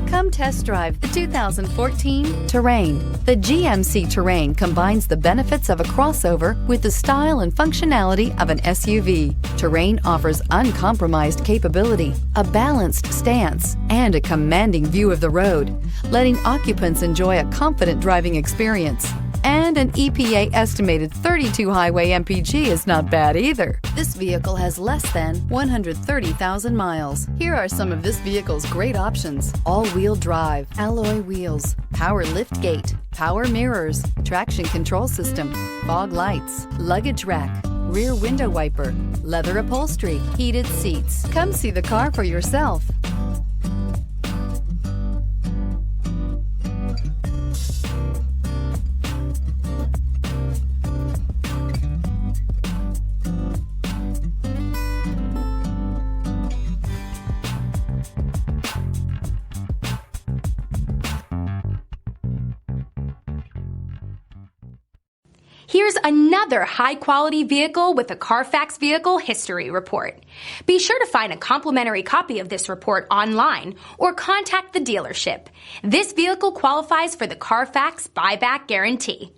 Come test drive the 2014 Terrain. The GMC Terrain combines the benefits of a crossover with the style and functionality of an SUV. Terrain offers uncompromised capability, a balanced stance, and a commanding view of the road, letting occupants enjoy a confident driving experience. And an EPA estimated 32 highway MPG is not bad either. This vehicle has less than 130,000 miles. Here are some of this vehicle's great options: all-wheel drive, alloy wheels, power liftgate, power mirrors, traction control system, fog lights, luggage rack, rear window wiper, leather upholstery, heated seats. Come see the car for yourself. Here's another high-quality vehicle with a Carfax Vehicle History Report. Be sure to find a complimentary copy of this report online or contact the dealership. This vehicle qualifies for the Carfax Buyback Guarantee.